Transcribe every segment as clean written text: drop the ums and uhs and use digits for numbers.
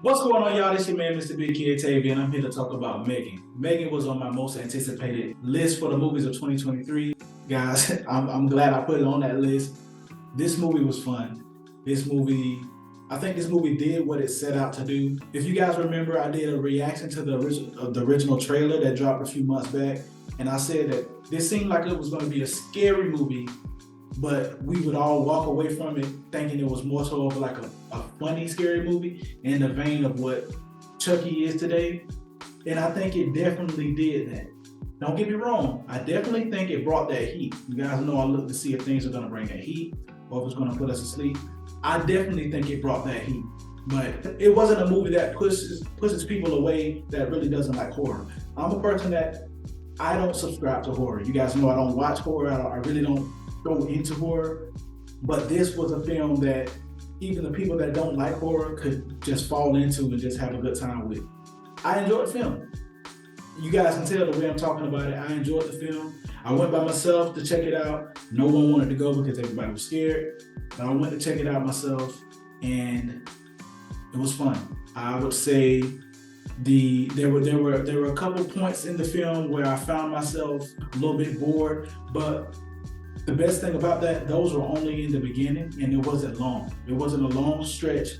What's going on, y'all? This your man, Mr. Big Kid TAVIE, and I'm here to talk about Megan. Megan was on my most anticipated list for the movies of 2023. Guys, I'm glad I put it on that list. This movie was fun. I think this movie did what it set out to do. If you guys remember, I did a reaction to the original trailer that dropped a few months back, and I said that this seemed like it was going to be a scary movie, but we would all walk away from it thinking it was more so of like a funny, scary movie in the vein of what Chucky is today. And I think it definitely did that. Don't get me wrong, I definitely think it brought that heat. You guys know I look to see if things are gonna bring that heat or if it's gonna put us to sleep. I definitely think it brought that heat. But it wasn't a movie that pushes people away that really doesn't like horror. I'm a person that I don't subscribe to horror. You guys know I don't watch horror. I really don't go into horror. But this was a film that even the people that don't like horror could just fall into and just have a good time with. I enjoyed the film. You guys can tell the way I'm talking about it. I enjoyed the film. I went by myself to check it out. No one wanted to go because everybody was scared. But I went to check it out myself, and it was fun. I would say there were a couple points in the film where I found myself a little bit bored, but the best thing about that, those were only in the beginning, and it wasn't long. It wasn't a long stretch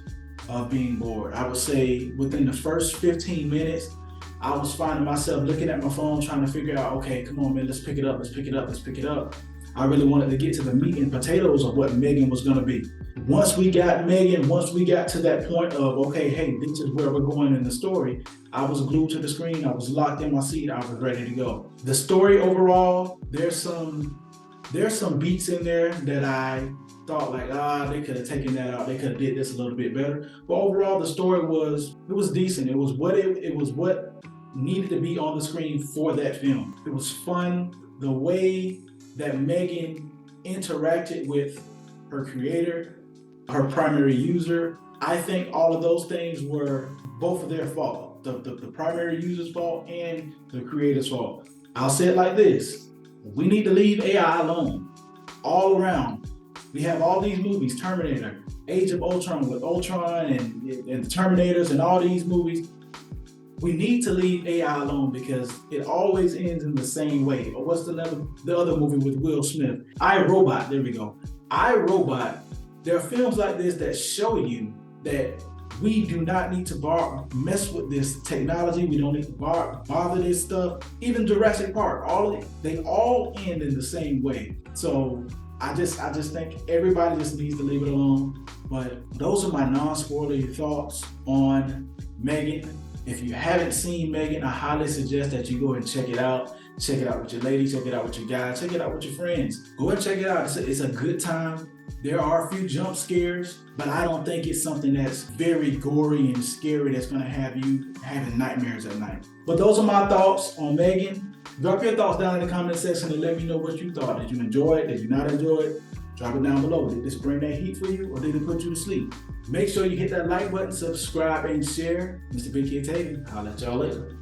of being bored. I would say within the first 15 minutes, I was finding myself looking at my phone trying to figure out, okay, come on, man, let's pick it up. I really wanted to get to the meat and potatoes of what Megan was gonna be. Once we got to that point of, okay, hey, this is where we're going in the story, I was glued to the screen, I was locked in my seat, I was ready to go. The story overall, there's some beats in there that I thought like, they could have taken that out. They could have did this a little bit better. But overall, the story was decent. It was what needed to be on the screen for that film. It was fun. The way that Megan interacted with her creator, her primary user, I think all of those things were both of their fault. The primary user's fault and the creator's fault. I'll say it like this. We need to leave AI alone, all around. We have all these movies, Terminator, Age of Ultron with Ultron and the Terminators and all these movies. We need to leave AI alone because it always ends in the same way. Or what's the other movie with Will Smith? I, Robot, there we go. I, Robot, there are films like this that show you that we do not need to mess with this technology. We don't need to bother this stuff. Even Jurassic Park, they all end in the same way. So I just think everybody just needs to leave it alone. But those are my non-spoilery thoughts on Megan. If you haven't seen Megan, I highly suggest that you go and check it out. Check it out with your lady, check it out with your guys, check it out with your friends. Go and check it out. It's a good time. There are a few jump scares, but I don't think it's something that's very gory and scary that's gonna have you having nightmares at night. But those are my thoughts on Megan. Drop your thoughts down in the comment section and let me know what you thought. Did you enjoy it? Did you not enjoy it? Drop it down below. Did this bring that heat for you or did it put you to sleep? Make sure you hit that like button, subscribe, and share. Mr. Big Kid TAVIE. I'll let y'all later.